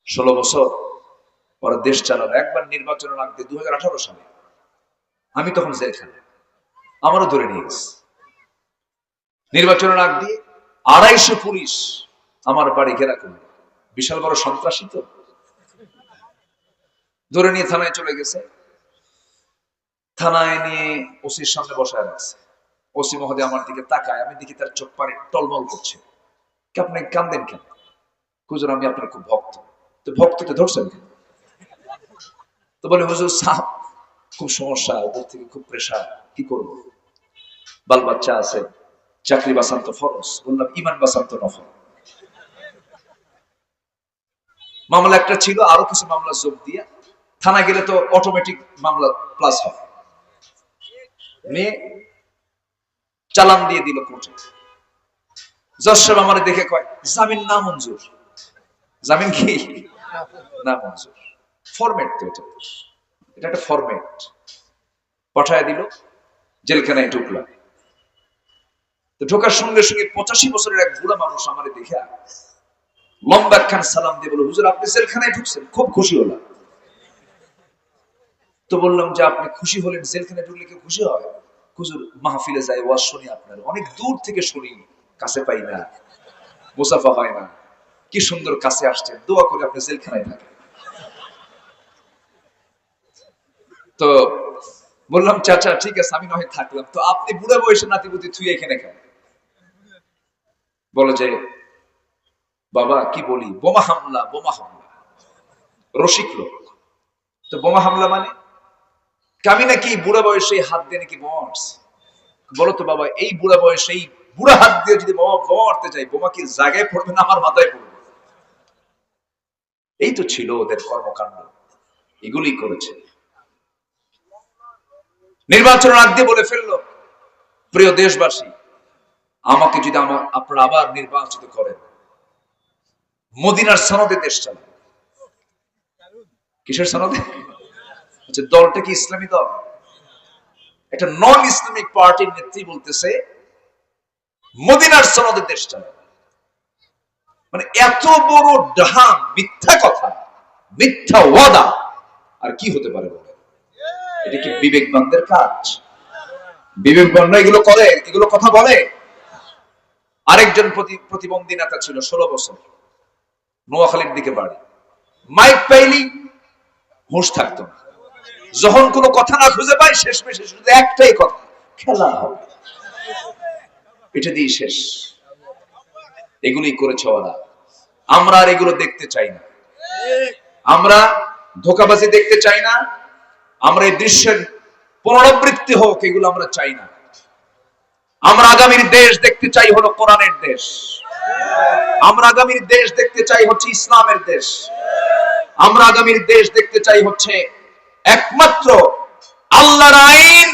16 বছর ওরা দেশ চালালো। একবার নির্বাচনের আগে 2018 সালে আমি তখন জেলখানে, আমারও ধরে নিয়ে গেছে। নির্বাচনের আগ দিয়ে 250 পুলিশ আমার বাড়ি ঘেরা করলো। বিশাল বড় সন্ত্রাসী তো, ধরে নিয়ে থানায় চলে গেছে। থানায় নিয়ে ওসির সামনে বসায় রাখছে। ওসি মহোদয় আমার দিকে তাকায়, আমি দেখি তার চোখ পানি টলমল করছে। আপনি কান্দেন কেন? হুজুর আমি আপনার খুব ভক্ত। তো ভক্তকে ধরছেন কেন? তো বলে হুজুর সাহেব খুব সমস্যা, ওপর থেকে খুব প্রেশার, কি করব? বাল বাচ্চা আছে, চাকরি বাঁচান তো ফরজ। বললাম ইমান বাঁচান তো নফল। মামলা একটা ছিল, আরো কিছু মামলা যোগ দিয়ে থানা গেলে তো অটোমেটিক মামলা প্লাস হয়। মেয়ে চালান দিয়ে দিল কোর্টে। জজ সাহেব আমার দেখে কয় জামিন না মঞ্জুর। জামিন কি না মঞ্জুর? ফরম্যাট তো এটা, এটা একটা ফরম্যাট। পাঠায় দিল, জেলখানায় ঢুকলাম। তো ঢোকার সঙ্গে সঙ্গে 85 বছরের এক বুড়া মানুষ আমার দেখে লম্বা খান সালাম দিয়ে বলে হুজুর আপনি জেলখানায় ঢুকছেন, খুব খুশি হলাম। তো বললাম যে আপনি খুশি হলেন, জেলখানায় ঢুকলে কেউ খুশি হয়? হুজুর মাহফিলে যাই, ওয়াজ শুনি, আপনার অনেক দূর থেকে শুনি, কাছে পাই না, মুসাফা হয় না। কি সুন্দর কাছে আসছেন, দোয়া করে আপনি জেলখানায় থাকেন। তো বললাম চাচা ঠিক আছে আমি নয় থাকলাম, তো আপনি বুড়া বয়সে নাতিপুতি থুয়ে এখানে কেন? বলে যে বাবা কি বলি, বোমা হামলা, বোমা হামলা। রসিক লোক তো, বোমা হামলা মানে আমি নাকি বুড়া বয়সে হাত দিয়ে নাকি বোমা মারছি? বলো তো বাবা, এই বুড়া বয়সে এই বুড়া হাত দিয়ে যদি বোমা মারতে চাই, বোমা কি জায়গায় পড়বে না আমার মাথায় পড়বে? এই তো ছিল ওদের কর্মকাণ্ড, এগুলি করেছে। নির্বাচনের আগ দিয়ে বলে ফেললো, প্রিয় দেশবাসী আমাকে যদি আপনারা আবার নির্বাচিত করেন, মদিনার সনদে দেশ চালান। কিসের সনদে? আচ্ছা দলটা কি ইসলামী দল? একটা নন ইসলামিক পার্টির নেত্রী বলতেছে মদিনার সনদে দেশ চালান। মানে এত বড় ডাহা, মিথ্যা কথা, মিথ্যা ওয়াদা আর কি হতে পারে বলে? এটা কি বিবেকবানদের কাজ? বিবেকবানরা এগুলো করে, এগুলো কথা বলে? আরেকজন প্রতিবন্ধী নেতা ছিল 16 বছর, নোয়াখালীর দিকে বাড়ি। মাইক পাইলি হুঁশ থাকতো না, যখন কোনো কথা না খুঁজে পায় শেষমেশে শুধু একটাই কথা, খেলা হবে, এটা দিয়ে শেষ। এগুলি করেছে ওরা। আমরা আর এগুলো দেখতে চাই না। আমরা ধোঁকাবাজি দেখতে চাই না। আমরা এই দৃশ্যের পুনরাবৃত্তি হোক, এগুলো আমরা চাই না। আমরা আগামীর দেশ দেখতে চাই হলো কোরআনের দেশ। আমরা আগামীর দেশ দেখতে চাই হচ্ছে ইসলামের দেশ। আমরা আগামীর দেশ দেখতে চাই হচ্ছে একমাত্র আল্লাহর আইন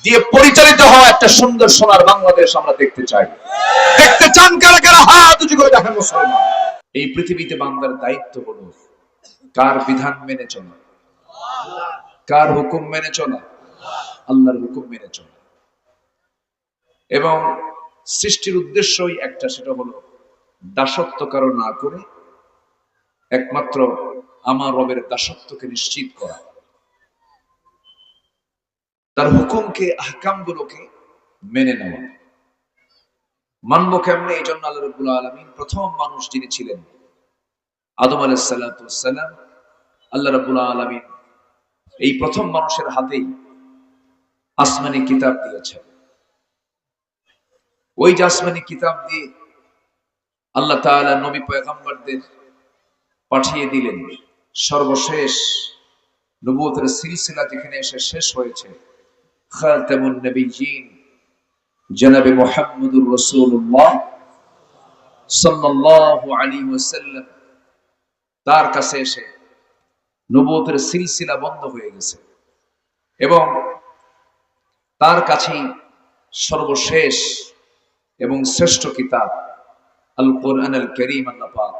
দিয়ে পরিচালিত হওয়া একটা সুন্দর সোনার বাংলাদেশ আমরা দেখতে চাই। দেখতে চান কারা কারা? হাত উঁচু করে দেখেন মুসলমান। এই পৃথিবীতে বান্দার দায়িত্ব হলো কার বিধান মেনে চলা, কার হুকুম মেনে চলা, আল্লাহর হুকুম মেনে চলা। এবং সৃষ্টির উদ্দেশ্যই একটা, সেটা হলো দাসত্ব কারো না করে একমাত্র আমার রবের দাসত্বকে নিশ্চিত করা, তার হুকুমকে, আহকামগুলোকে মেনে নেওয়া। মানব কেমনে? এই জন্য আল্লাহ রাব্বুল আলামিন প্রথম মানুষ যিনি ছিলেন আদম আলাইহিস সালাতু ওয়াস সালাম, আল্লাহ রাব্বুল আলামিন এই প্রথম মানুষের হাতেই আসমানি কিতাব দিয়েছেন। ওই যে আসমানি কিতাব দিয়ে আল্লাহ তাআলা নবী পয়গম্বরদের পাঠিয়ে দিলেন। সর্বশেষ নবুয়তের সিলসিলা যেখানে এসে শেষ হয়েছে, খাতামুন নবিয়্যিন জনাবে মুহাম্মদুর রাসূলুল্লাহ সাল্লাল্লাহু আলাইহি ওয়াসাল্লাম, তার কাছে এসে নবুয়তের সিলসিলা বন্ধ হয়ে গেছে এবং তার কাছেই সর্বশেষ এবং শ্রেষ্ঠ কিতাব আল কোরআন আল কারীম আল্লাহ পাক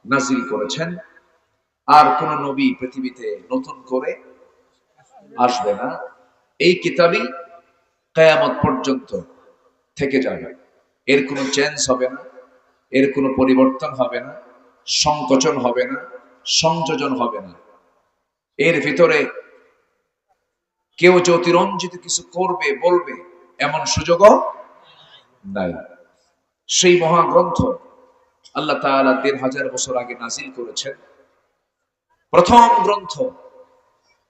নাযিল করেছেন। আর কোন নবী পৃথিবীতে নতুন করে আসবে না। এই কিতাবই কিয়ামত পর্যন্ত থেকে যাবে। এর কোনো চেঞ্জ হবে না, এর কোনো পরিবর্তন হবে না, সংকোচন হবে না, সংযোজন হবে না। এর ভিতরে কেউ যে অতিরঞ্জিত কিছু করবে বলবে এমন সুযোগও নাই। সেই মহাগ্রন্থ আল্লাহ তাআলা ১৫০০ বছর আগে নাজিল করেছেন। প্রথম গ্রন্থ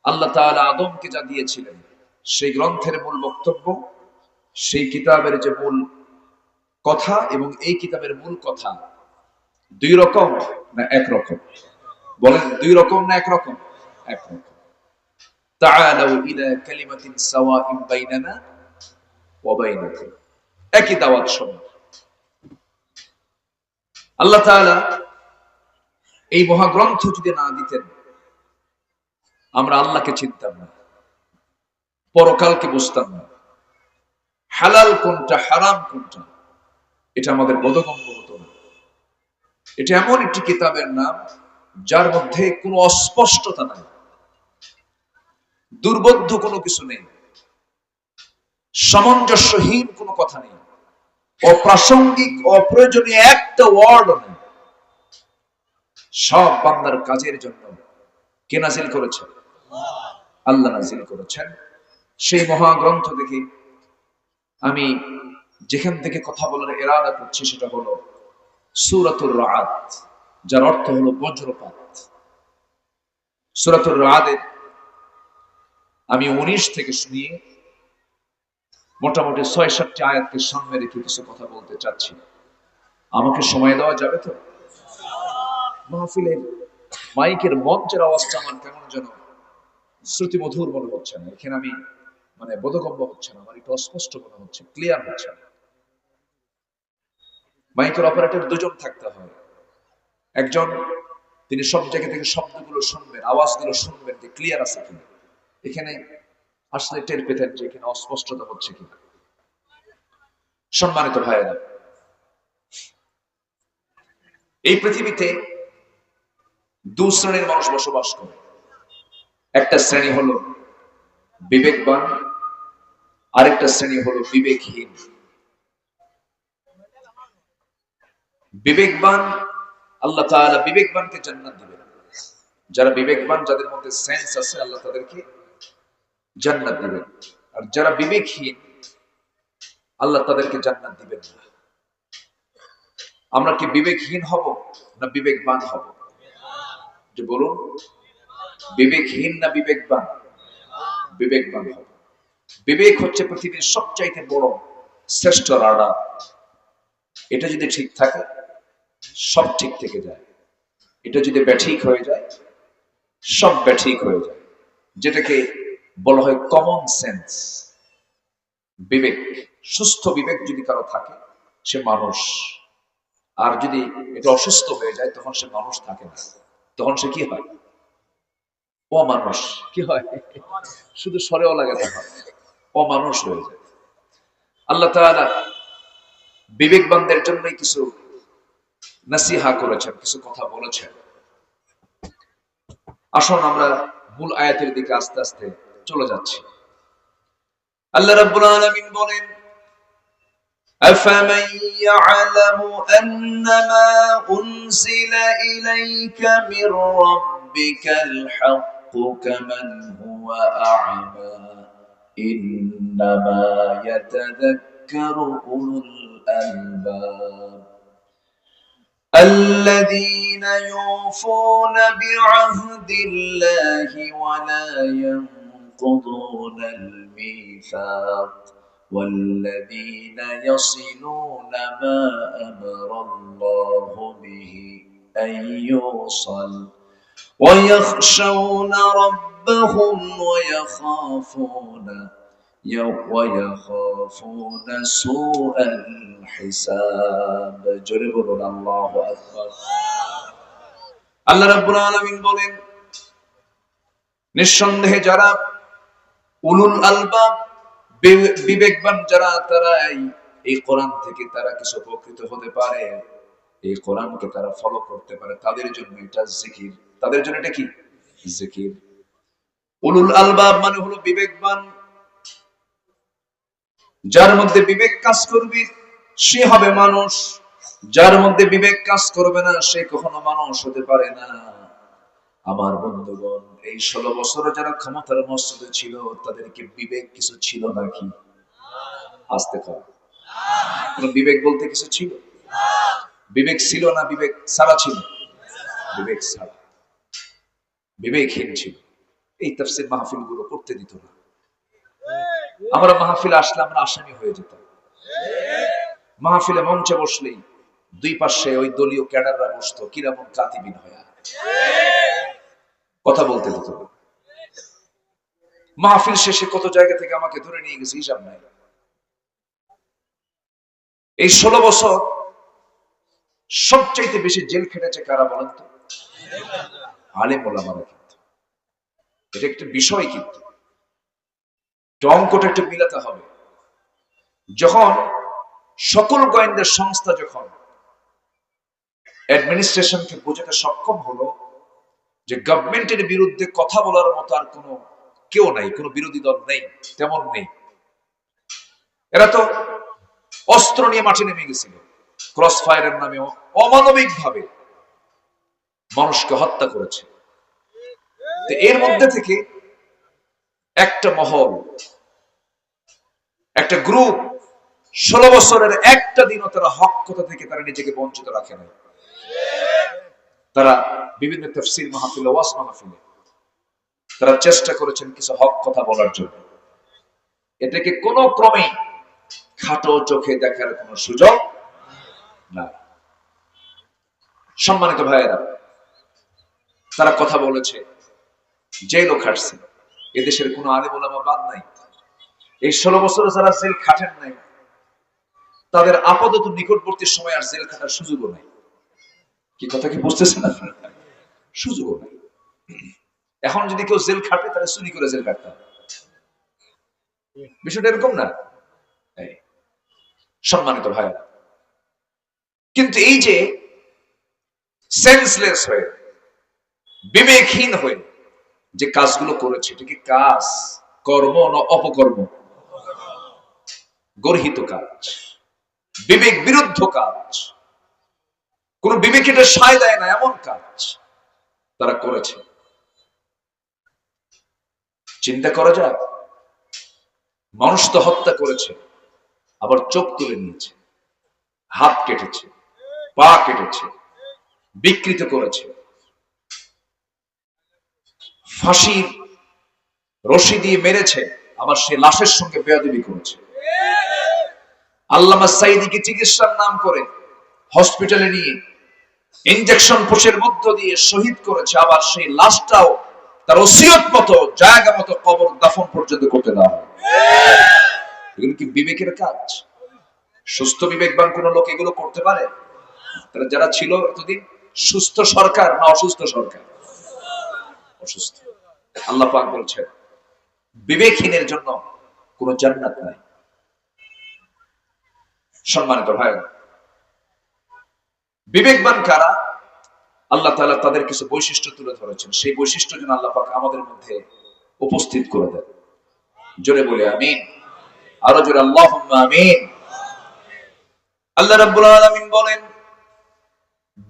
আল্লাহ তাআলা আদমকে যা দিয়েছিলেন, সেই গ্রন্থের মূল বক্তব্য, সেই কিতাবের যে মূল কথা এবং এই কিতাবের মূল কথা দুই রকম না একরকম? বলেন, দুই রকম না একরকম? একরকম। তাআলাউ ইলা কালিমাতিন সাওয়াইন বাইনানা ওয়া বাইনাকুম, একই দাওয়াত সমান। আল্লাহ তাআলা এই মহাগ্রন্থ যদি না দিতেন, আমরা আল্লাহকে চিনতাম না, পরকালকে বুঝতাম না, হালাল কোনটা হারাম কোনটা এটা আমাদের বোধগম্য হতো না। এটা এমন একটি কিতাবের নাম যার মধ্যে কোনো অস্পষ্টতা নাই, দুর্বোধ্য কোনো কিছু নেই, সামঞ্জস্যহীন কোনো কথা নেই, অপ্রাসঙ্গিক অপ্রয়োজনীয় একটা ওয়ার্ড নেই। সব বান্দার কাজের জন্য কে নাজিল করেছেন? আল্লাহ নাজিল করেছেন। সেই মহাগ্রন্থ দেখি আমি যেখান থেকে কথা বলার ইরাদা করছি সেটা হলো সূরাতুর রা'দ, যার অর্থ হলো বজ্রপাত। সূরাতুর রা'দের আমি ১৯ থেকে শুনিয়ে মোটামুটি ৬-৭টি আয়াতকে সামনে রেখে কিছু কথা বলতে চাচ্ছি। আমাকে সময় দেওয়া যাবে তো? মাহফিলের মাইকের মঞ্চের আওয়াজটা আমার কেমন যেন শ্রুতিমধুর মনে হচ্ছে না, এখানে আমি বোধগম্য হচ্ছে না, আমার একটু অস্পষ্ট মনে হচ্ছে, ক্লিয়ার হচ্ছে না। মাইকের অপারেটর দুজন থাকতে হয়, একজন তিনি সব জায়গা থেকে শব্দগুলো শুনবেন, আওয়াজগুলো শুনবেন যে ক্লিয়ার আছে কিনা, এখানে আসলে টের পেতেন যে এখানে অস্পষ্টতা হচ্ছে কিনা। সম্মানিত ভাইয়েরা, এই পৃথিবীতে দু শ্রেণীর মানুষ বসবাস করে। একটা শ্রেণী হলো বিবেকবান, আরেকটা শ্রেণী হলো বিবেকহীন। বিবেকবান, আল্লাহ তাআলা বিবেকবানকে জান্নাত দিবেন। যারা বিবেকবান, যাদের মধ্যে সেন্স আছে, আল্লাহ তাদেরকে জান্নাত দিবেন। আর যারা বিবেকহীন, আল্লাহ তাদেরকে জান্নাত দিবেন না। আমরা কি বিবেকহীন হব না বিবেকবান হব? যে বলুন, বিবেকহীন না বিবেকবান? বিবেকবান হব। বিবেক হচ্ছে পৃথিবীর সবচাইতে বড় শ্রেষ্ঠ রাডার। এটা যদি ঠিক থাকে সব ঠিক থেকে যায়, এটা যদি ব্যাঠিক হয়ে যায় সব ব্যাঠিক হয়ে যায়, যেটাকে বলা হয় কমন সেন্স। বিবেক, সুস্থ বিবেক যদি কারো থাকে সে মানুষ, আর যদি এটা অসুস্থ হয়ে যায় তখন সে মানুষ থাকে না, তখন সে কি হয়? অমানুষ। কি হয়? শুধু স্বরেও লাগাতে হয়, অমানুষ হয়ে যায়। আল্লাহ তাআলা বিবেকবানদের জন্যই কিছু নসিহা করেছেন, কিছু কথা বলেছেন। আসুন আমরা মূল আয়াতের দিকে আস্তে আস্তে চলে যাচ্ছি। আল্লাহ রাব্বুল আলামিন বলেন, أفمن يعلم أنما أنزل إليك من ربك الحق كمن هو أعمى إنما يتذكر أولو الألباب الذين يوفون بعهد الله ولا ينقضون الميثاق والذين يصلون ما أمر الله به أن يوصل ويخشون ربهم ويخافون سوء الحساب جربنا الله أكبر আল্লাহ রাব্বুল আলামিন বলেন, নিঃসন্দেহে যারা উলুল আলবাব, বিবেকবান যারা, তারাই এই কোরআন থেকে তারা কিছু উপকৃত হতে পারে, এই কোরআনকে তারা ফলো করতে পারে, তাদের জন্য এটা জিকির। তাদের জন্য এটা কি? জিকির। উলুল আলবাব মানে হলো বিবেকবান। যার মধ্যে বিবেক কাজ করবে সে হবে মানুষ, যার মধ্যে বিবেক কাজ করবে না সে কখনো মানুষ হতে পারে না। আমার বন্ধুগণ, এই 16 বছরে যারা ক্ষমতার মসনদে ছিল তাদেরকে বিবেক কিছু ছিল নাকি? আসতে কর, কোন বিবেক বলতে কিছু ছিল? বিবেক ছিল না বিবেক ছাড়া ছিল? বিবেক ছাড়া, বিবেকহীন ছিল। এই তাফসীর মাহফিল গুলো করতে দিত না। আমরা মাহফিলে আসলে আমরা আসামি হয়ে যেতাম। মাহফিলে মঞ্চে বসলেই দুই পাশে ওই দলীয় ক্যাডাররা বসতো কিরামন কাতিবিন হয়ে, কথা বলতে দিত না। মাহফিল শেষে কত জায়গা থেকে আমাকে ধরে নিয়ে গেছে হিসাব নাই। এই 16 বছর সবচাইতে বেশি জেল খেটেছে কারা বলেন তো? আলেম ওলামারা। কিন্তু এটা একটা বিষয়, কিন্তু অঙ্কটা একটু মিলাতে হবে। যখন সকল গোয়েন্দা সংস্থা যখন অ্যাডমিনিস্ট্রেশনকে বোঝাতে সক্ষম হলো যে গভর্নমেন্টের বিরুদ্ধে কথা বলার মতো আর কোনো কেউ নাই, কোনো বিরোধী দল নেই, তেমন নেই, এরা তো অস্ত্র নিয়ে মাঠে নেমে গেছিল ক্রস ফায়ারের নামে, অমানবিক ভাবে মানুষকে হত্যা করেছে। এর মধ্যে থেকে একটা মহল, একটা গ্রুপ 16 বছরের একটা দিনও তারা হক কথা থেকে তারা নিজেকে বঞ্চিত রাখে নাই। তারা বিভিন্ন তাফসীর মাহফিলে, ওয়াজ মাহফিলে তারা চেষ্টা করেছেন কিছু হক কথা বলার জন্য। এটাকে কোনো ক্রমে খাটো চোখে দেখার কোনো সুযোগ না। সম্মানিত ভাইয়েরা, তারা কথা বলেছে, জেলও খাটছে। এদেশের কোনো আলেম ওলামা বাদ নাই। এই 16 বছরে যারা জেল খাটেন নাই তাদের আপাতত নিকটবর্তী সময় আর জেল খাটার সুযোগও নাই। কি কথা কি বুঝতেছেন আপনারা? সুযোগও নাই। এখন যদি কেউ জেল খাটে তাহলে চুরি করে জেল কাটতে হবে। বিষয়টা এরকম না? সম্মানিত ভাইয়েরা, কিন্তু এই যে সেন্সলেস হয়ে, বিবেকহীন হয়ে যে কাজগুলো করেছে, এটা কি কাজ, কর্ম না অপকর্ম? গর্হিত কাজ, বিবেক বিরুদ্ধ কাজ, কোন বিবেক এটা সায় দেয় না এমন কাজ তারা করেছে। চিন্তা করা যায়, মানুষ তো হত্যা করেছে, আবার চোখ তুলে নিয়েছে, হাত কেটেছে, পা কেটেছে, বিকৃত করেছে, ফাঁসির রশি দিয়ে মেরেছে, আবার সে লাশের সঙ্গে বেয়াদবি করেছে। আল্লামা সাইদিকে চিকিৎসার নাম করে হসপিটালে নিয়ে ইনজেকশন পোষের মধ্য দিয়ে শহীদ করেছে, আবার সেই লাশটাও তার ওসিয়ত মতো জায়গা মতো কবর দাফন পর্যন্ত করতে দেওয়া হয়। এগুলো কি বিবেকের কাজ? সুস্থ বিবেকবান কোন লোক এগুলো করতে পারে? তারা যারা ছিল এতদিন, সুস্থ সরকার না অসুস্থ সরকার? অসুস্থ। আল্লাহ পাক বলছেন বিবেকহীনের জন্য কোন জান্নাত নাই। সম্মানিত ভাই, বিবেকবান কারা? আল্লাহ তাআলা তাদের কিছু বৈশিষ্ট্য তুলে ধরেছেন। সেই বৈশিষ্ট্য যেন আল্লাহ পাক আমাদের মধ্যে উপস্থিত করে দেন। জোরে বলে আমিন, আরো জোরে আল্লাহুম্মা আমিন। আল্লাহ রাব্বুল আলামিন বলেন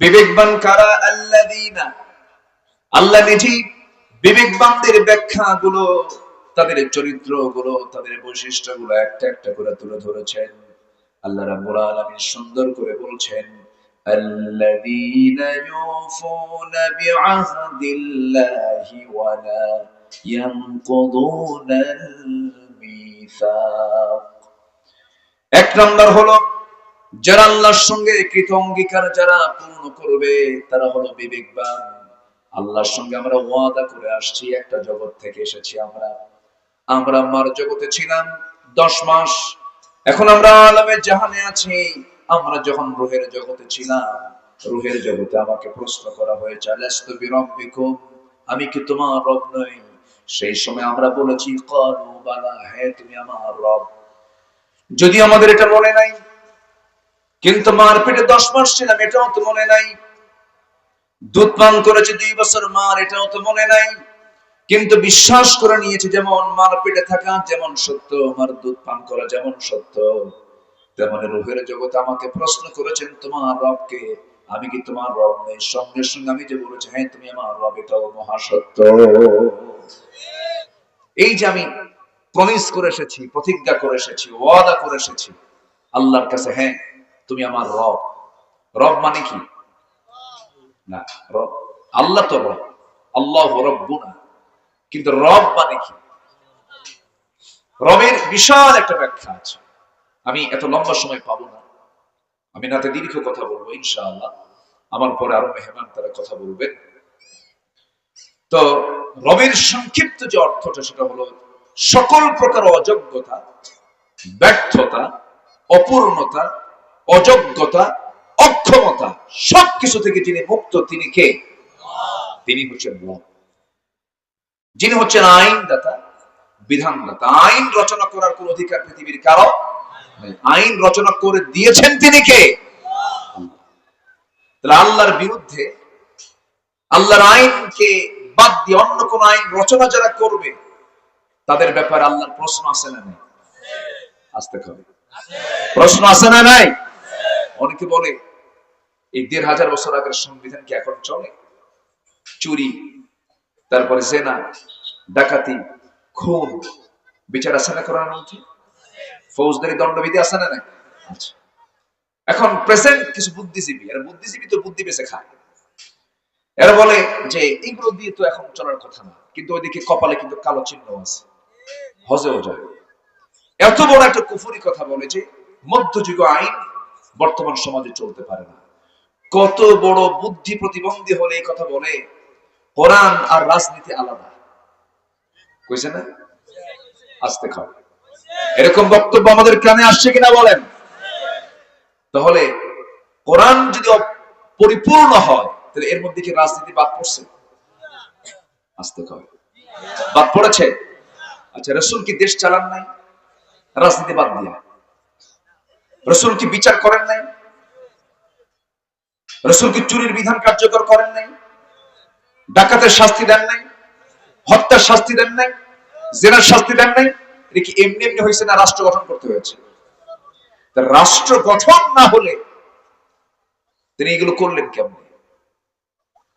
বিবেকবান কারা? আল্লাযীনা, আল্লাহ নিজেই বিবেকবানদের ব্যাখ্যাগুলো, তাদের চরিত্রগুলো, তাদের বৈশিষ্ট্যগুলো একটা একটা করে তুলে ধরেছেন। আল্লাহ রাব্বুল আলামিন সুন্দর করে বলছেন আল্লাযীনা ইউফুনা বিআহদিল্লাহি ওয়া লা ইয়ানকুদুনাল মিসাক। এক নাম্বার হলো যারা আল্লাহর সঙ্গে কৃত অঙ্গীকার যারা পূর্ণ করবে তারা হলো বিবেকবান। আল্লাহর সঙ্গে আমরা ওয়াদা করে আসছি, একটা জগৎ থেকে এসেছি আমরা মার জগতে ছিলাম 10 মাস, এখন আমরা আলামে জাহানে আছি। আমরা যখন রূহের জগতে ছিলাম, রূহের জগতে আমাকে প্রশ্ন করা হয়েছে আলাস্তু বিরাব্বিকুম, আমি কি তোমার রব নই? সেই সময় আমরা বলেছি ক্বালু বালা, হ্যাঁ তুমি আমার রব। যদি আমাদের এটা মনে নাই, কিন্তু মার পেটে 10 মাস ছিলাম এটাও তো মনে নাই। দুধ পান করেছে 2 বছর মার, এটাও তো মনে নাই। কিন্তু বিশ্বাস করে নিয়েছে যেমন মার পেটে থাকা যেমন সত্য, মার দুধ পান করা যেমন সত্য, তেমন রূহের জগতে আমাকে প্রশ্ন করেছেন তোমার রবকে, আমি কি তোমার রব নেই? সঙ্গে সঙ্গে আমি যে বলেছি হ্যাঁ তুমি আমার রব, এটাও মহাসত্য। এই যে আমি প্রমিস করে এসেছি, প্রতিজ্ঞা করে এসেছি, ওয়াদা করে এসেছি আল্লাহর কাছে, হ্যাঁ তুমি আমার রব। রব মানে কি? না, রব আল্লাহ তো রব, আল্লাহ রব্বুনা, কিন্তু রব মানে কি? রবের বিশাল একটা ব্যাখ্যা আছে, আমি এত লম্বা সময় পাবো না, আমি নাতে দীর্ঘ কথা বলবো ইনশাআল্লাহ, আমার পরে আরো মেহমান তারা কথা বলবে। তো রবের সংক্ষিপ্ত যে অর্থটা সেটা হলো সকল প্রকার অযোগ্যতা, ব্যর্থতা, অপূর্ণতা, অযোগ্যতা, অক্ষমতা সবকিছু থেকে যিনি মুক্ত তিনি কে? তিনি হচ্ছেন রব। যিনি হচ্ছেন আইনদাতা, বিধানদাতা। আইন রচনা করার কোন অধিকার পৃথিবীর কারো নেই। আইন রচনা করে দিয়েছেন তিনি কে? তাহলে আল্লাহর বিরুদ্ধে, আল্লাহর আইনকে বাদ দিয়ে অন্য কোন আইন রচনা যারা করবে তাদের ব্যাপারে আল্লাহর প্রশ্ন আছে না নাই? আসতে হবে, প্রশ্ন আছে না নাই? অনেকে বলে এই ১৫০০ বছর আগের সংবিধান কি এখন চলে? চুরি, তারপরে জেনা, ডাকাতি, খুন বিচার আছে না কোরআনের মধ্যে? ফৌজদারি দণ্ডবিধি আছে না নাই? আচ্ছা, এখন প্রেজেন্ট কিছু বুদ্ধিজীবী, আর বুদ্ধিজীবী তো বুদ্ধি বেঁচে খায়, এরা বলে যে এগুলো দিয়ে তো এখন চলার কথা না, কিন্তু ওইদিকে কপালে কিন্তু কালো চিহ্ন আছে, হজেও যায়। এত বড় একটা কুফরি কথা বলে যে মধ্যযুগ আইন বর্তমান সমাজে চলতে পারে না। কত বড় বুদ্ধি প্রতিবন্ধী হলে এই কথা বলে কোরআন আর রাজনীতি আলাদা, কইছে না? আসতে খাও, এরকম বক্তব্য আমাদের কানে আসছে কিনা বলেন? তাহলে কোরআন যদি পরিপূর্ণ হয় তাহলে এর মধ্যে কি রাজনীতি বাদ পড়ছে? আসতে খাও, বাদ পড়েছে। আচ্ছা, রাসূল কি দেশ চালান নাই রাজনীতি বাদ দিয়া? রাসূল কি বিচার করেন নাই? রাসূল কি চুরির বিধান কার্যকর করেন নাই? ডাকাতের শাস্তি দেন নাই? হত্যার শাস্তি দেন নাই? জেনার শাস্তি দেন নাই? এটা কি এমনি এমনি হয়েছে না রাষ্ট্র গঠন করতে হয়েছে? রাষ্ট্র গঠন না হলে তিনি এগুলো করলেন কেমন?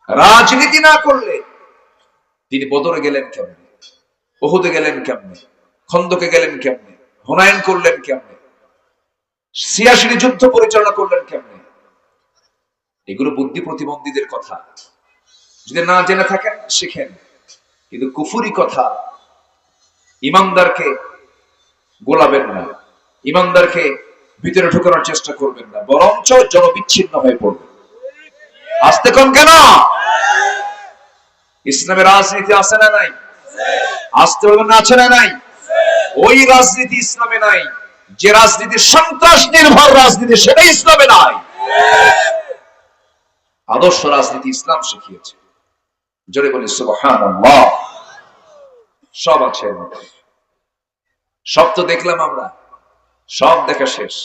রাজনীতি না করলে তিনি বদরে গেলেন কেমন? উহুদে গেলেন কেমনে? খন্দকে গেলেন কেমনে? হুনাইন করলেন কেমনে? সিয়াসিনী যুদ্ধ পরিচালনা করলেন কেমনে? এগুলো বুদ্ধি প্রতিবন্ধীদের কথা, যদি না জেনে থাকেন শিখেন। কিন্তু কুফুরি কথা ইমানদারকে গোলাবেন না, ইমানদারকে ভিতরে ঢুকানোর চেষ্টা করবেন না, বরঞ্চ জনবিচ্ছিন্ন হয়ে পড়বে। আসতে কোন কেন? ইসলামের রাজনীতি আছে না নাই? আসতে বলবেন না আছে না নাই? ওই রাজনীতি ইসলামে নাই, যে রাজনীতি সন্ত্রাস নির্ভর রাজনীতি সেটা ইসলামে নাই। আদর্শ রাজনীতি ইসলাম শিখিয়েছে। জোরে বলি সুবহানাল্লাহ। সব আছে, সব তো দেখলাম আমরা, সব দেখা শেষ।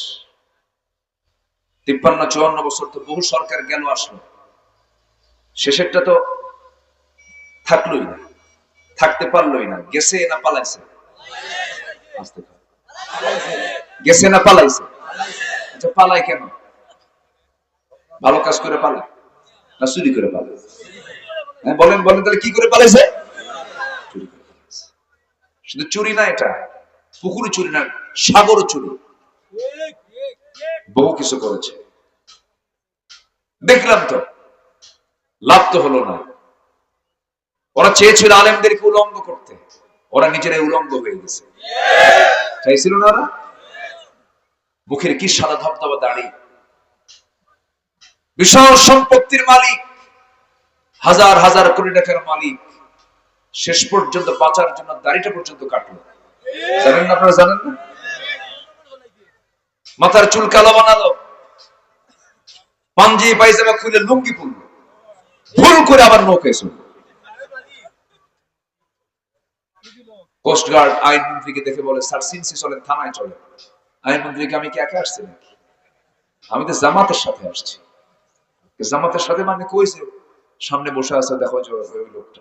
৫৩-৫৪ বছর তো বহু সরকার গেল আসলো, শেষেরটা তো থাকলোই না, থাকতে পারলোই না। গেছে না পালাইছে? গেছে না পালাইছে? আচ্ছা, পালাই কেন? ভালো কাজ করে পালায় না চুরি করে পালায়? হ্যাঁ বলেন বলেন, তাহলে কি করে পালাইছে? চুরি করে পালাইছে। শুধু চুরি না, এটা পুকুরে চুরি না, সাগরও চুরি, বহু কিছু করেছে। দেখলাম তো, লাভ তো হলো না। ওরা চেয়েছিল আলেমদেরকে উলঙ্গ করতে, ওরা নিজেরাই উলঙ্গ হয়ে গেছে। চাইছিল না ওরা? মুখের কি সাদা ধবধবা দাড়ি, বিশাল সম্পত্তির মালিক, হাজার হাজার কোটি টাকার মালিক, শেষ পর্যন্ত বাঁচার জন্য দাড়িটা পর্যন্ত কাটলো। জানেন না? আপনারা জানেন না? মাথার চুল কালো বানালো, পাঞ্জাবি পায়জামা খুলে লুঙ্গি পরলো, ভুল করে আবার নৌকায় চলল। কোস্টগার্ড আইনমন্ত্রীকে দেখে বলে, স্যার সিনসি চলেন, থানায় চলে। আইনমন্ত্রীকে, আমি কি একা আসছি নাকি? আমি তো জামাতের সাথে আসছি। জামাতের সাথে মানে কইছে, সামনে বসে আছে, দেখো ওই লোকটা,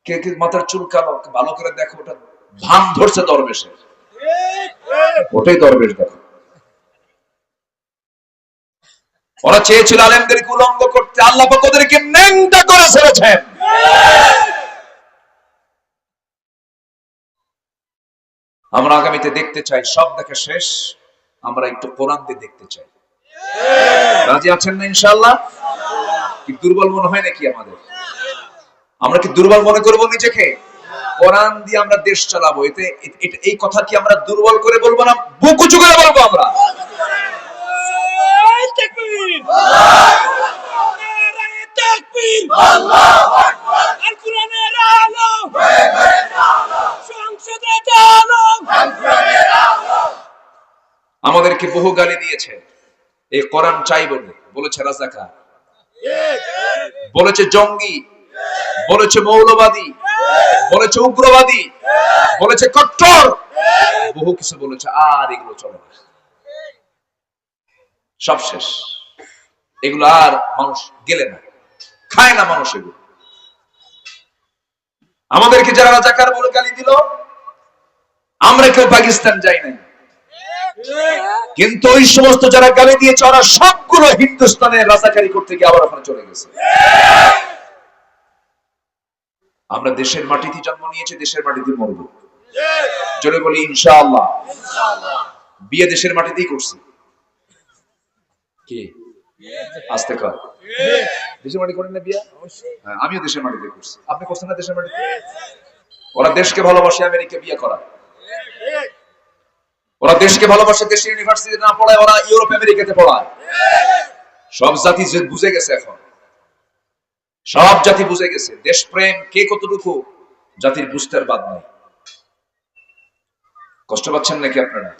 কে কে মাথার চুল কালো, ভালো করে দেখো, ওটা ভান ধরছে দরবেশের, ওটাই দরবেশ। দেখো ওরা চেয়েছিল আলেমদেরকে উলঙ্গ করতে, আল্লাহ পাক ওদেরকে ন্যাংটা করে ছেড়েছেন। আমরা আগামীতে দেখতে চাই, সব দেখা শেষ, আমরা একটু কোরআন দিয়ে দেখতে চাই। রাজি আছেন না ইনশাআল্লাহ? কি দুর্বল মনে হয় নাকি আমাদের? আমরা কি দুর্বল মনে করবো নিজেকে? কোরআন দিয়ে আমরা দেশ চালাবো, এতে এই কথা কি আমরা দুর্বল করে বলবো না, বুক উঁচু করে বলবো আমরা? আমাদেরকে বহু গালি দিয়েছে, এই কোরআন চাই বলে, বলেছে রাজাকার, বলেছে জঙ্গি, বলেছে মৌলবাদী, বলেছে উগ্রবাদী, বলেছে কট্টর, বহু কিছু বলেছে। আর এগুলো চলে না, সব শেষ। এগুলো আর মানুষ গেলে না, খায় না মানুষ এগুলো। আমাদেরকে যারা রাজাকার বলে গালি দিল, আমরা কেউ পাকিস্তান যাই নাই, কিন্তু ওই সমস্ত যারা গালি দিয়েছে ওরা সবগুলো হিন্দুস্তানে রাজাকারি করতে গিয়ে আবার ওখানে চলে গেছে। আমরা দেশের মাটিতে জন্ম নিয়েছি, দেশের মাটিতে মরব। জোরে বলি ইনশাআল্লাহ। বিয়ে দেশের মাটিতেই করছি। কি আস্তে কর, দেশের মাটি করেন না বিয়ে? হ্যাঁ, আমিও দেশের মাটিতে করছি। আপনি করছেন না দেশের মাটিতে? ওরা দেশকে ভালোবাসে, আমেরিকা বিয়ে করা। ওরা দেশকে ভালোবাসে, দেশের ইউনিভার্সিটি না পড়ায় ওরা ইউরোপ আমেরিকাতে পড়ায়। সব জাতি বুঝে গেছে, এখন সব জাতি বুঝে গেছে দেশপ্রেম কে কতটুকু জাতির বুঝতে আর বাদ নাই। কষ্ট পাচ্ছেন নাকি আপনারা?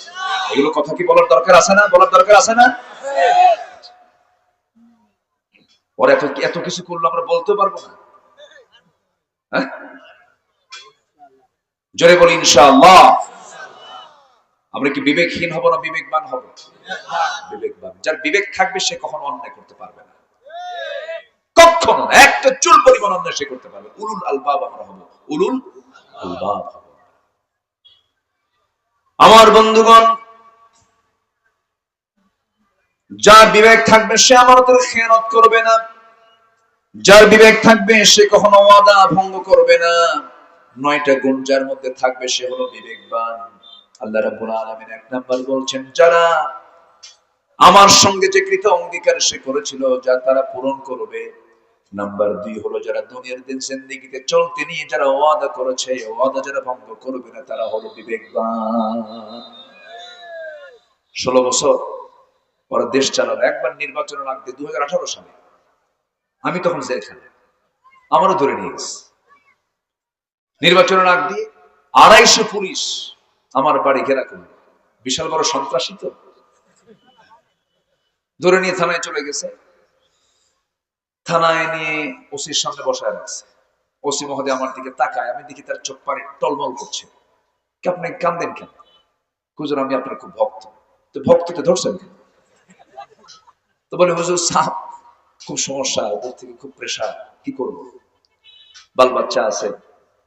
এগুলো কথা কি বলার দরকার আছে না? বলার দরকার আছে না? ওরা এত কিছু করলো, আমরা বলতে পারবো না? হ্যাঁ, জোরে বলি ইনশাআল্লাহ। আমরা কি বিবেকহীন হব না বিবেকবান হব? বিবেকবান। যার বিবেক থাকবে সে কখনো অন্যায় করতে পারবে না, কখনো না, একটা চুল পরিমাণ অন্যায় সে করতে পারবে। উলুল আলবাব আমরা হব, উলুল আলবাব হব। আমার বন্ধুগণ, যার বিবেক থাকবে সে আমানতের খেয়ানত করবে না, যার বিবেক থাকবে সে কখনো ওয়াদা ভঙ্গ করবে না। 9টা গুণ যার মধ্যে থাকবে সে হলো বিবেকবান। আল্লাহ রাব্বুল আলামিন 1 নাম্বার বলছেন, যারা আমার সঙ্গে যে কৃত অঙ্গীকার সে করেছিল যা তারা পূরণ করবে। নাম্বার 2 হলো যারা দুনিয়ার দিন জিন্দেগিতে চলতে নিয়ে যারা ওয়াদা করেছে, ওয়াদা যারা ভঙ্গ করবে না, তারা হলো বিবেকবান। 16 বছর ওরা দেশ চালালো। একবার নির্বাচনের আগে 2018 সালে আমি তখন জেলখানায়, আমারও ধরে নিয়ে গেছে। নির্বাচনের আগ দিয়ে 250 পুলিশ আমার বাড়ি ঘেরা করল, বিশাল বড় সন্ত্রাসী তো, ধরে নিয়ে থানায় চলে গেছে। থানায় নিয়ে ওসির সামনে বসায় রাখছে। ওসি মহোদয় আমার দিকে তাকায়, আমি দেখি তার চোখ পানি টলমল করছে। আপনি কান্দেন কেন? হুজুর আমি আপনার খুব ভক্ত। তো ভক্তকে ধরছেন কেন? তো বলে হুজুর সাহেব খুব সমস্যা, ওপর থেকে খুব প্রেশার, কি করবো, বাল বাচ্চা আছে,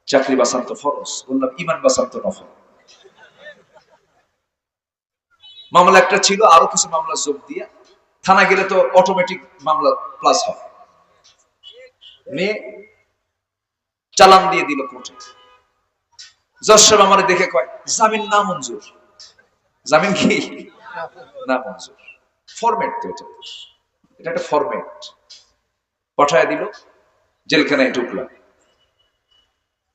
চাকরি বাঁচান তো ফরজ। বললাম ইমান বাঁচান তো নফল। মামলা একটা ছিল, আরো কিছু মামলা যোগ দিয়ে থানা গেলে তো অটোমেটিক মামলা প্লাস হয়, নিয়ে চালান দিয়ে দিল কোর্টে। জজ সাহেব আমার দেখে কয় জামিন না মঞ্জুর। জামিন কি না মঞ্জুর? ফরম্যাট তো এটা, এটা একটা ফরম্যাট। পাঠায় দিল, জেলখানায় ঢুকলাম।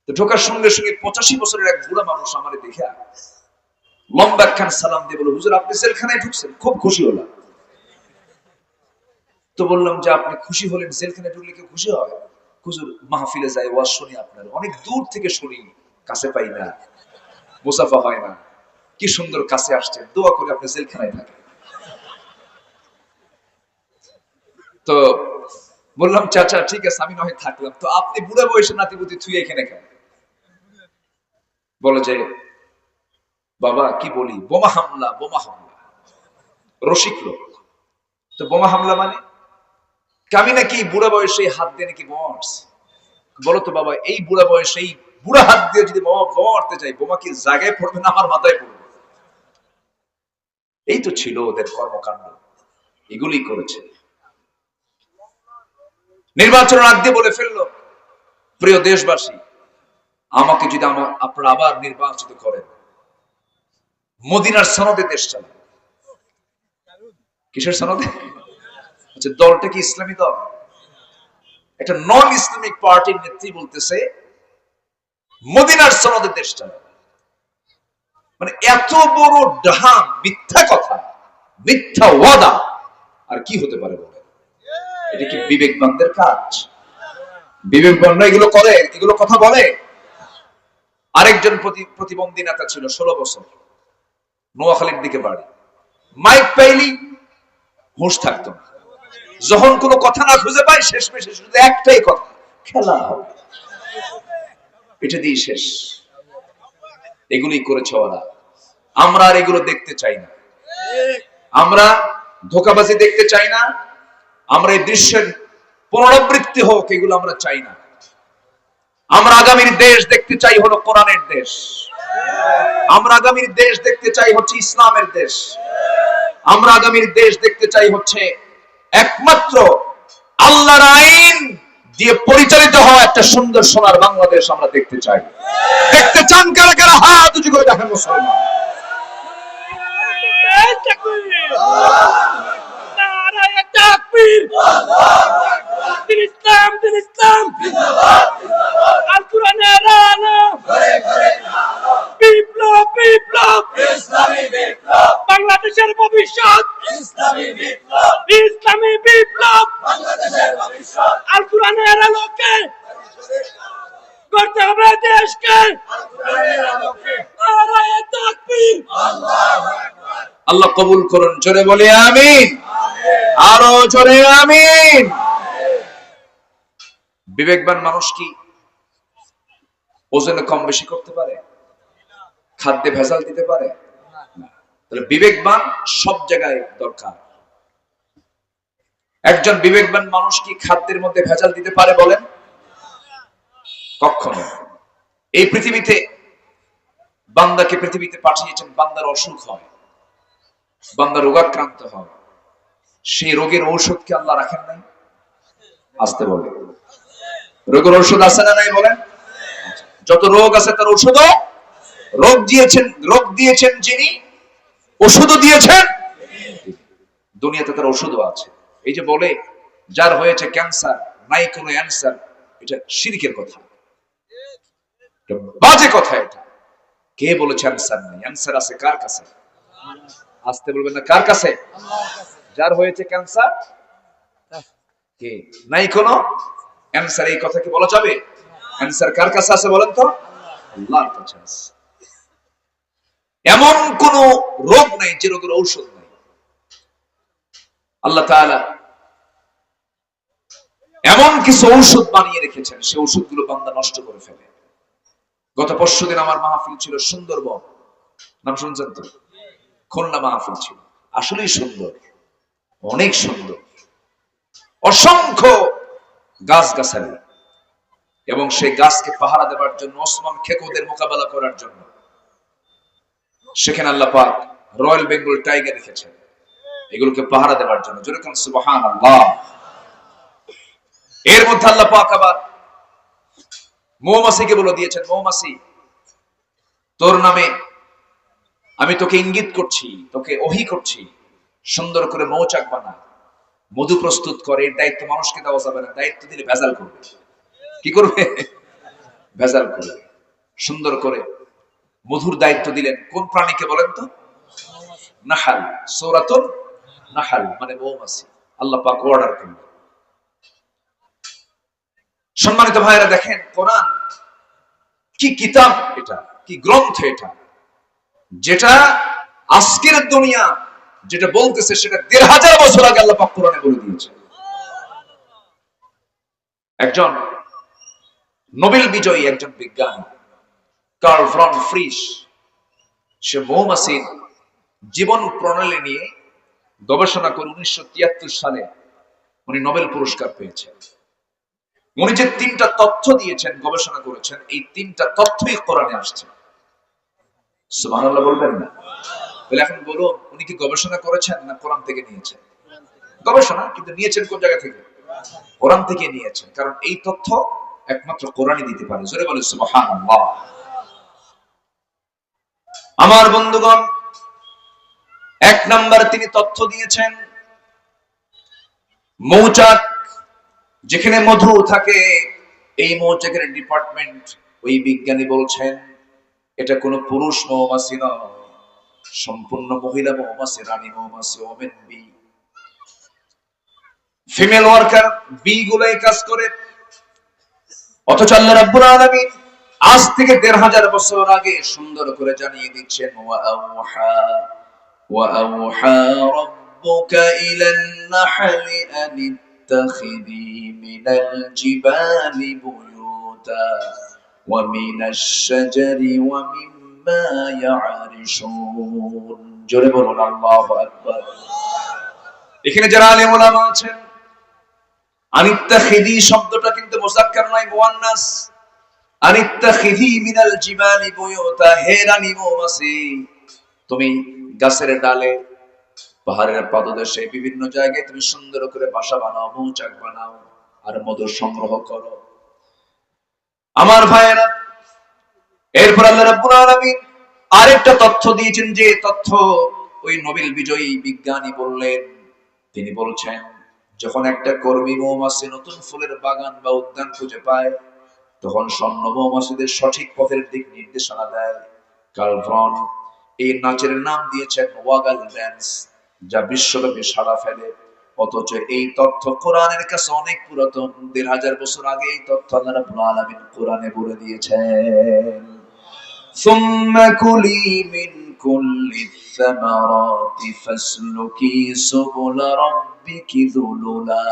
তো ঢোকার সঙ্গে সঙ্গে 85 বছরের এক বুড়া মানুষ আমার দেখে লম্বা খান সালাম দিয়ে বলে, হুজুর আপনি জেলখানায় ঢুকছেন, খুব খুশি হলাম। তো বললাম যে আপনি খুশি হলেন, জেলখানায় ঢুকলে কেউ খুশি হয়? হুজুর মাহফিলে যাই, ওয়াজ শুনি, আপনার অনেক দূর থেকে শুনি, কাছে পাই না, মুসাফা হয় না, কি সুন্দর কাছে আসছেন, দোয়া করে আপনি জেলখানায় থাকেন। তো বললাম চাচা ঠিক আছে আমি নয় থাকলাম, তো আপনি বুড়া বয়সে নাতিপুতি থুয়ে এখানে কেন? বলে যে বাবা কি বলি, বোমা হামলা, বোমা হামলা। রসিক লোক তো, বোমা হামলা মানে আমি নাকি বুড়া বয়সে হাত দিয়ে নাকি বোমা মারছি। বলো তো বাবা, এই বুড়া বয়সে এই বুড়া হাত দিয়ে যদি বোমা মারতে চাই, বোমা কি জায়গায় পড়বে না আমার মাথায় পড়বে? এই তো ছিল ওদের কর্মকাণ্ড, এগুলি করেছে। নির্বাচনের আগ দিয়ে বলে ফেললো, প্রিয় দেশবাসী, আমাকে যদি আপনারা আবার নির্বাচিত করেন, মদিনার সনদে দেশ চালান। কিসের সনদে? আচ্ছা, দলটা কি ইসলামী দল? একটা নন ইসলামিক পার্টির নেত্রী বলতেছে মদিনার সনদে দেশ চালান। মানে এত বড় ডাহা, মিথ্যা কথা, মিথ্যা ওয়াদা আর কি হতে পারে বলে? এটা কি বিবেকবানদের কাজ? বিবেকবানরা এগুলো করে, এগুলো কথা বলে? আরেকজন প্রতিবন্ধী নেতা ছিল 16 বছর, নোয়াখালীর দিকে বাড়ি। মাইক পাইলি হুঁশ থাকতো না, যখন কোনো কথা না খুঁজে পায় শেষমেশ শুধু একটাই কথা, খেলা হবে, এটা দিয়ে শেষ। এগুলি করেছে ওরা। আমরা আর এগুলো দেখতে চাই না। আমরা ধোঁকাবাজি দেখতে চাই না। আমরা এই দৃশ্যের পুনরাবৃত্তি হোক, এগুলো আমরা চাই না। আমরা আগামীর দেশ দেখতে চাই হলো কোরআনের দেশ। আমরা আগামীর দেশ দেখতে চাই হচ্ছে ইসলামের দেশ। আমরা আগামীর দেশ দেখতে চাই হচ্ছে একমাত্র আল্লাহর আইন দিয়ে পরিচালিত হওয়া একটা সুন্দর সোনার বাংলাদেশ আমরা দেখতে চাই। দেখতে চান কারা কারা? হাত উঁচু করে দেখেন মুসলমান। বাংলাদেশের ভবিষ্যৎ ইসলামী বিপ্লব, ইসলামী বিপ্লব, বাংলাদেশের ভবিষ্যৎ আল কোরআনের আলোকে করতে হবে দেশকে, আল কোরআনের আলোকে। নারায়ে তাকবীর, আল্লাহু আকবার। আল্লাহ কবুল করুন, জোরে বলি আমিন। আরো জোরে আমিন। বিবেকবান মানুষ কি ওজনে কম বেশি করতে পারে? খাদ্যে ভেজাল দিতে পারে? তাহলে বিবেকবান সব জায়গায় দরকার। একজন বিবেকবান মানুষ কি খাদ্যের মধ্যে ভেজাল দিতে পারে বলেন? কখনো। এই পৃথিবীতে বান্দাকে পৃথিবীতে পাঠিয়েছেন, বান্দার অসুখ হয়, বান্দা রোগাক্রান্ত হয়, সেই রোগের ঔষধ কি আল্লাহ রাখেন নাই? আসতে বলে, রোগের ঔষধ আছে না নাই বলেন? যত রোগ আছে তার ঔষধও রোগ দিয়েছেন যিনি, ওষুধও দিয়েছেন। দুনিয়াতে তার ওষুধও আছে। এই যে বলে যার হয়েছে ক্যান্সার নাই কোনো অ্যান্সার, এটা শিরকের কথা, বাজে কথা। এটা কে বলেছে অ্যান্সার নাই? অ্যান্সার আছে কার কাছে? আসতে বলবেন না, কার কাছে? যার হয়েছে ক্যান্সার, কে নাই কোনো অ্যান্সার, এই কথা কি বলা যাবে? অ্যান্সার কার কাছে আছে বলেন তো? আল্লাহর কাছে আছে। এমন কোন রোগ নাই যে রোগের ঔষধ নাই। আল্লাহ তাআলা এমন কিছু ঔষধ বানিয়ে রেখেছেন, সেই ঔষধগুলো বান্দা নষ্ট করে ফেলে। গত পরশুদিন আমার মাহফিল ছিল সুন্দরবন, নাম শুনছেন তো? খুলনা মাহফিল ছিল, আসলেই সুন্দর, অনেক সুন্দর, অসংখ্য গাছগাছালি, এবং সেই গাছকে পাহারা দেওয়ার জন্য, ওসমান খেকোদের মোকাবেলা করার জন্য সেখানে আল্লাহ পাক রয়্যাল বেঙ্গল টাইগার রেখেছেন, এগুলোকে পাহারা দেওয়ার জন্য। জোরে কোন সুবহানাল্লাহ। এর মধ্যে আল্লাহ পাক আবার মৌমাছিকে বলে দিয়েছেন, মৌমাছি তোর নামে আমি তোকে ইঙ্গিত করছি, তোকে ওহী করছি, সুন্দর করে মৌচাক বানা, মধু প্রস্তুত করে। এর দায়িত্ব মানুষকে দেওয়া যাবে না, দায়িত্ব দিলে ভেজাল করবে। কি করবে? ভেজাল করবে। সুন্দর করে মধুর দায়িত্ব দিলেন কোন প্রাণীকে বলেন তো? নাহাল, সূরাতুন নাহাল মানে মৌমাছি। আল্লাহ পাক অর্ডার করলেন। সম্মানিত ভাইরা দেখেন, কোরআন কি কিতাব, এটা কি গ্রন্থ, এটা যেটা আজকের দুনিয়া যেটা বলতেছে সেটা ১৫০০ বছর আগে আল্লাহ পাক কোরআনে বলে দিয়েছে। একজন নোবেল বিজয়ী একজন বিজ্ঞানী কার্ল ভন ফ্রিশ, সে মৌমাছির জীবন প্রণালী নিয়ে গবেষণা করে ১৯৭৩ সালে উনি নোবেল পুরস্কার পেয়েছেন। উনি যে ৩টা তথ্য দিয়েছেন, গবেষণা করেছেন, এই ৩টা তথ্যই কোরআনে আসছে। সুবহানাল্লাহ বলবেন না? তাহলে এখন বলুন, উনি কি গবেষণা করেছেন না কোরআন থেকে নিয়েছেন? গবেষণা, কিন্তু নিয়েছেন কোন জায়গা থেকে? কোরআন থেকে নিয়েছেন, কারণ এই তথ্য একমাত্র কোরআনই দিতে পারে। জোরে বলে সুবহানাল্লাহ। আমার বন্ধুগণ, এক নাম্বার তিনি তথ্য দিয়েছেন মৌচাক, যেখানে মধু থাকে, এই মৌচাকের ডিপার্টমেন্ট, ওই বিজ্ঞানী বলছেন এটা কোনো পুরুষ মৌমাছি নয়, সম্পূর্ণ মহিলা মৌমাছি, রানী মৌমাছি, women bee, female worker bee গুলাই কাজ করে। অথচ আল্লাহ রাব্বুল আলামিন আজ থেকে ১৫০০ বছর আগে সুন্দর করে জানিয়ে দিচ্ছেন, ওয়া আওহা রাব্বুকা ইলান নাহলি আন ইত্তাখিযি মিনাল জিবালি বুয়ুতা ওয়া মিনাশ শাজারি ওয়া মিম্মা ইয়ারিশুন। জোরে বলুন আল্লাহু আকবার। এখানে যারা আলেম ওলামা আছেন, আনিত্তাখিযি শব্দটা কিন্তু মুযাক্কার নয়, মুয়ান্নাস। আনিত্তাখিযি মিনাল জিবালি বুয়ুতা, হে রানী মৌমাছি, তুমি গাছের ডালে, পাহাড়ের পাদদেশে, বিভিন্ন জায়গায় তুমি সুন্দর করে বাসা বানাও, মৌচাক বানাও, আর মধু সংগ্রহ করো। আমার ভাইয়েরা, এরপর আল্লাহ রাব্বুল আলামিন আরেকটা তথ্য দিয়েছেন, যে তথ্য ওই নোবেল বিজয়ী বিজ্ঞানী বললেন। তিনি বলছেন, যখন একটা কর্মী মৌমাছি নতুন ফুলের বাগান বা উদ্যান খুঁজে পায়, তখন স্বর্ণ মৌমাছিদের সঠিক পথের দিক নির্দেশনা দেয়। কার্ল ভ্রন এই নাচের নাম দিয়েছেন ওয়াগাল ড্যান্স, যা বিশ্বব্যাপী সাড়া ফেলে। অথচ এই তথ্য কোরআনের কাছে অনেক পুরাতন। ১৫০০ বছর আগে এই তথ্য আল্লাহ রাব্বুল আলামিন কোরআনে বলে দিয়েছেন। সুম্মা কুলি মিন কুল্লি সামারাতি ফাসলুকি সুবুলা রাব্বিকি যুলুলা।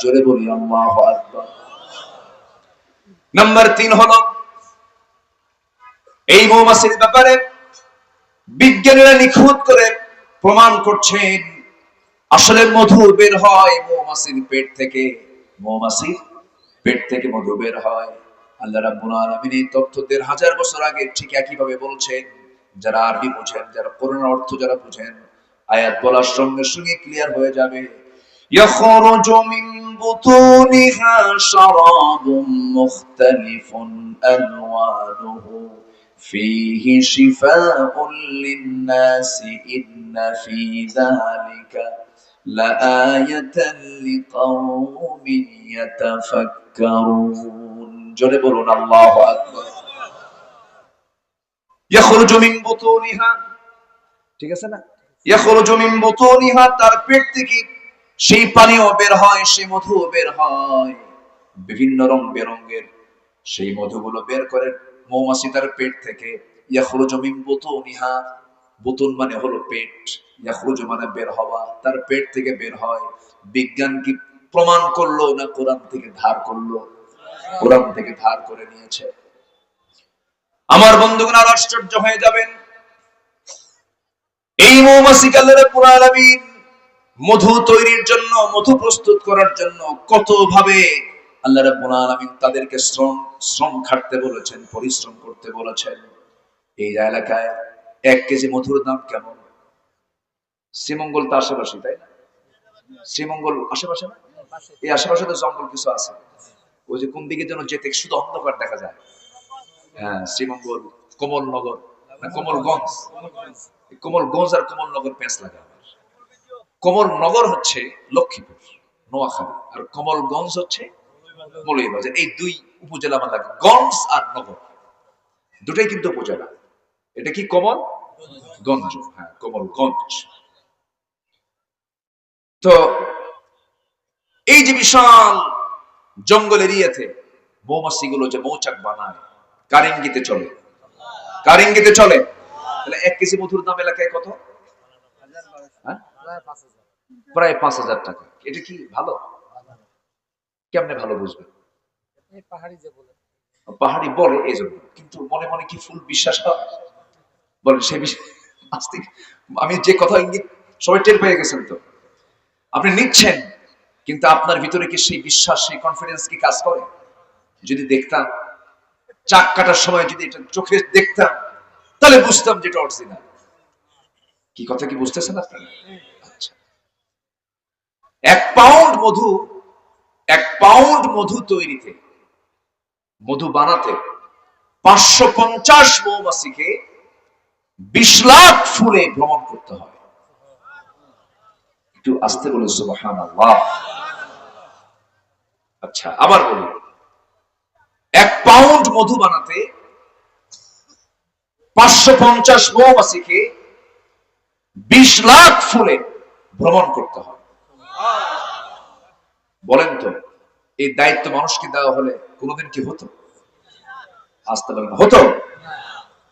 জোরে বলি আল্লাহু আকবার। নাম্বার ৩ হলো, এই মৌমাছির ব্যাপারে বিজ্ঞানীরা নিখুঁত করে প্রমাণ করছেন, আসলে মধু বের হয় মৌমাছির পেট থেকে। মৌমাছির পেট থেকে মধু বের হয়। আল্লাহ রাব্বুল আলামিন এই তথ্য ১৫০০ বছর আগে ঠিক একই ভাবে বলছেন। যারা আরবি বুঝেন, যারা কোরআনের অর্থ যারা বুঝেন, আয়াত বলার সঙ্গে সঙ্গে ক্লিয়ার হয়ে যাবে। ইয়াখরুজু মিন বুতুনিহা শারাবুম মুখতালিফুন আলওয়ানুহু ফীহি শিফাউন লিন-নাসি ইন্না ফী যালিকা লাআয়াতান লিকাওমিন ইয়াতাফাক্কারুন। জোরে বলুন আল্লাহু আকবার। ইয়াখরুজু মিন বুতুনিহা, ঠিক আছে না? ইয়াখরুজু মিন বুতুনিহা, তার পেট থেকে সেই পানিও বের হয়, সেই মধু বের হয়, বিভিন্ন রং বেরঙের সেই মধুগুলো বের করে মৌমাছি তার পেট থেকে। ইয়াখরুজু মিন বুতুনিহা, বুতুন মানে হলো পেট, ইয়াখরুজু মানে বের হওয়া, তার পেট থেকে বের হয়। বিজ্ঞান কি প্রমাণ করলো না কোরআন থেকে ধার করলো? কোরআন থেকে ধার করে নিয়েছে। আমার বন্ধুগণ, আর আশ্চর্য হয়ে যাবেন, এই মৌমাছিকে আল্লাহ রাব্বুল আলামিন মধু তৈরির জন্য, মধু প্রস্তুত করার জন্য কত ভাবে আল্লাহ রাব্বুল আলামিন তাদেরকে শ্রম খাটতে বলেছেন, পরিশ্রম করতে বলেছেন। এই এলাকায় ১ কেজি মধুর দাম কেমন? শ্রীমঙ্গল তো আশেপাশে, তাই না? শ্রীমঙ্গল আশেপাশে না? এই আশেপাশে তো জঙ্গল কিছু আছে। ওই যে কোন দিকে যেন যেতে শুধু অন্ধকার দেখা যায়। হ্যাঁ, শ্রীমঙ্গল, কমলনগর না কমলগঞ্জ, কমলগঞ্জ আর কমলনগর পেঁচ লাগা। কমলনগর হচ্ছে লক্ষ্মীপুর, নোয়াখালী, আর কমলগঞ্জ হচ্ছে মৌলভীবাজার। এই ২ উপজেলা আমার লাগে, গঞ্জ আর নগর, দুটাই কিন্তু উপজেলা। এটা কি কমলগঞ্জ? হ্যাঁ, কমলগঞ্জ। তো এই যে বিশাল জঙ্গল এরিয়াতে মৌমাছিগুলো যে মৌচাক বানায়, কার ইঙ্গিতে চলে? কার ইঙ্গিতে চলে? তাহলে ১ কেজি মধুর দাম এলাকায় কত? প্রায় ৫,০০০ টাকা। এটা কি ভালো? কেমনে ভালো বুঝবে? পাহাড়ি বলে এই জন্য, কিন্তু মনে মনে কি ফুল বিশ্বাস হয়? বলেন সে বিষয় আমি যে কথা ইঙ্গিত সবাই টের পেয়ে গেছেন। তো আপনি নিচ্ছেন, কিন্তু আপনার ভিতরে কি সেই বিশ্বাস, সেই কনফিডেন্স কি কাজ করে? যদি দেখতাম, চাক কাটার সময় যদি এটা চোখে দেখতাম, তাহলে বুঝতাম যে এটা অরিজিনাল। কি কথা কি বুঝতেছেন আপনারা? আচ্ছা, ১ পাউন্ড মধু 1 পাউন্ড মধু তৈরিতে, মধু বানাতে 550 মৌমাছিকে 20 লাখ ফুলে ভ্রমণ করতে হয়। একটু আস্তে বলে সুবহানাল্লাহ। আচ্ছা, আবার বলি, 1 পাউন্ড মধু বানাতে 550 মৌমাছিকে 20 লাখ ফুলে ভ্রমণ করতে হয়। বলেন তো, এই দায়িত্ব মানুষকে দেওয়া হলে কোনোদিন কি হতো? আসতে পারে না, হতো?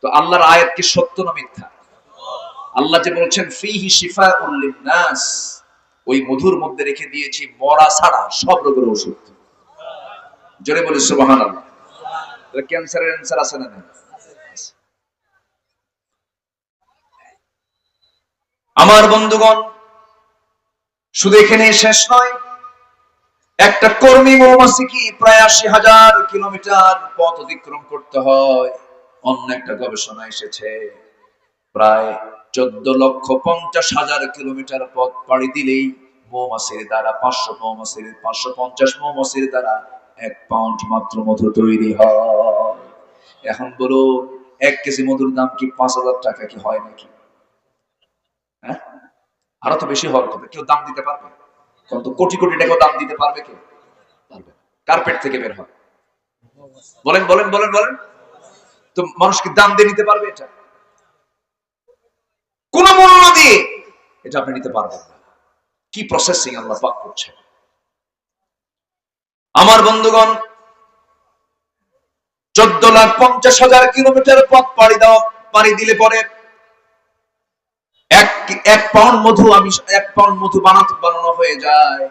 তো আল্লাহর আয়াত কি সত্য না মিথ্যা? আল্লাহ যে বলছেন ফিহি শিফাউল লিন্নাস, ওই মধুর মধ্যে রেখে দিয়েছি মরা ছাড়া সব রোগের ওষুধ। জোরে বলি সুবহানাল্লাহ। তাহলে ক্যান্সারের অ্যানসার আছে না? আমার বন্ধুগণ, শুধু এখানে শেষ নয়, একটা কর্মী মৌমাছিকে প্রায় 80,000 কিলোমিটার পথ অতিক্রম করতে হয়। অন্য একটা গবেষণা এসেছে প্রায় 14,50,000 কিলোমিটার পথ পাড়ি দিলেই মৌমাছির দ্বারা 550 মৌমাছির দ্বারা 1 পাউন্ড মাত্র মধু তৈরি হয়। এখন বলো, 1 কেজি মধুর দাম কি 5,000 টাকা কি হয় নাকি? হ্যাঁ, আরো তো বেশি হওয়ার কথা। কেউ দাম দিতে পারবে? কত কোটি কোটি টাকা দাম দিতে পারবে কেউ? পারবে। কার্পেট থেকে বের হয়। বলেন বলেন বলেন বলেন, তো মানুষ কি দাম দিয়ে নিতে পারবে? এটা কোন মূল্য দিয়ে এটা আপনি নিতে পারবেন না। কি প্রসেসিং আল্লাহ পাক করছে। আমার বন্ধুগণ, 14,50,000 কিলোমিটার পথ পাড়ি দিলে পরে 1 পাউন্ড মধু 1 পাউন্ড মধু বানানো হয়ে যায়।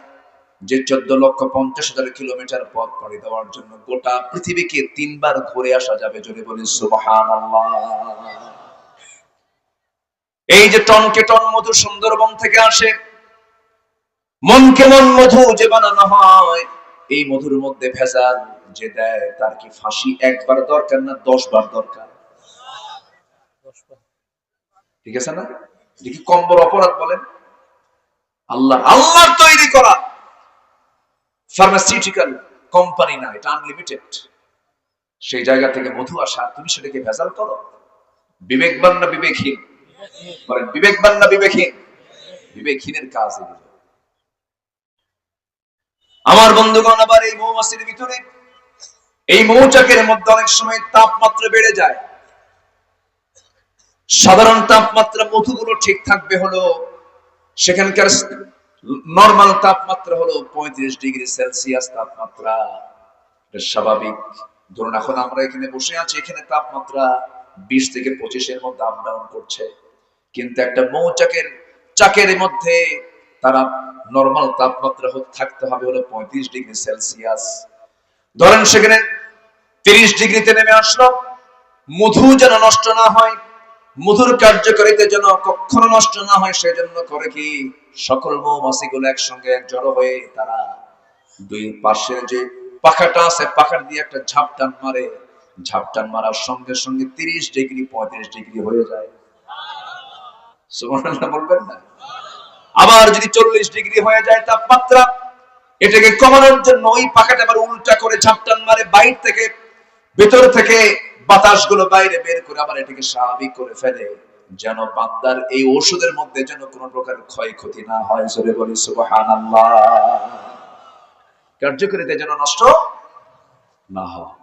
যে 14,50,000 কিলোমিটার পথ পাড়ি দেওয়ার জন্য গোটা পৃথিবীকে 3 বার ঘুরে আসা যাবে। জোরে বলি সুবহানাল্লাহ। এই যে টনকে টন মধু সুন্দরবন থেকে আসে, মনকে মন মধু যে বানানো হয়, এই মধুর মধ্যে ভেজাল যে দেয়, তার কি ফাঁসি 1 বার দরকার না 10 বার দরকার? ঠিক আছে না? এটা কি কম বড় অপরাধ বলেন? আল্লাহ তৈরি করা ফার্মাসিউটিক্যাল কোম্পানি না, এটা আনলিমিটেড। সেই জায়গা থেকে মধু আসা, তুমি সেটাকে ভেজাল করো? বিবেকবান না বিবেকহীন? বলেন, বিবেকবান না বিবেকহীন? বিবেকহীনের কাজ এগুলো। আমার বন্ধুগণ, আবার এই মৌমাছির ভিতরে, এই মৌচাকের মধ্যে অনেক সময় তাপমাত্রা বেড়ে যায়। সাধারণ তাপমাত্রা মধুগুলো ঠিক থাকবে হলো, সেখানকার নরমাল তাপমাত্রা হলো 35 ডিগ্রি সেলসিয়াস তাপমাত্রা। এটা স্বাভাবিক। ধরুন এখন আমরা এখানে বসে আছি, এখানে তাপমাত্রা 20 থেকে 25 এর মধ্যে আপ ডাউন করছে, কিন্তু একটা চাকের মধ্যে তারা নরমাল তাপমাত্রা থাকতে হবে হলো 35 ডিগ্রি সেলসিয়াস। ধরেন সেখানে 30 ডিগ্রিতে নেমে আসলো, মধু যেন নষ্ট না হয়, মধুর কার্যকারিতা যেন কখনো নষ্ট না হয়, সেজন্য করে কি সকল মৌমাছিগুলো একসঙ্গে জড়ো হয়ে তারা দুই পাশের যে পাখাটা আছে, পাখার দিয়ে একটা ঝাপটান মারে। ঝাপটান মারার সঙ্গে সঙ্গে 30 ডিগ্রি 35 ডিগ্রি হয়ে যায়। সুবহানাল্লাহ বলবেন না? আবার যদি 40 ডিগ্রি হয়ে যায় তাপমাত্রা, এটাকে কমানোর জন্য ওই পাখাটা আবার উল্টা করে ঝাপটান মারে, বাইরে থেকে ভেতর থেকে বাতাসগুলো বাইরে বের করে আবার এটাকে স্বাভাবিক করে ফেলে, যেন বান্দার এই ওষুধের মধ্যে যেন কোনো প্রকার ক্ষয়ক্ষতি না হয়। জোরে বলি সুবহানাল্লাহ। কার্যকারিতা যেন নষ্ট না হয়।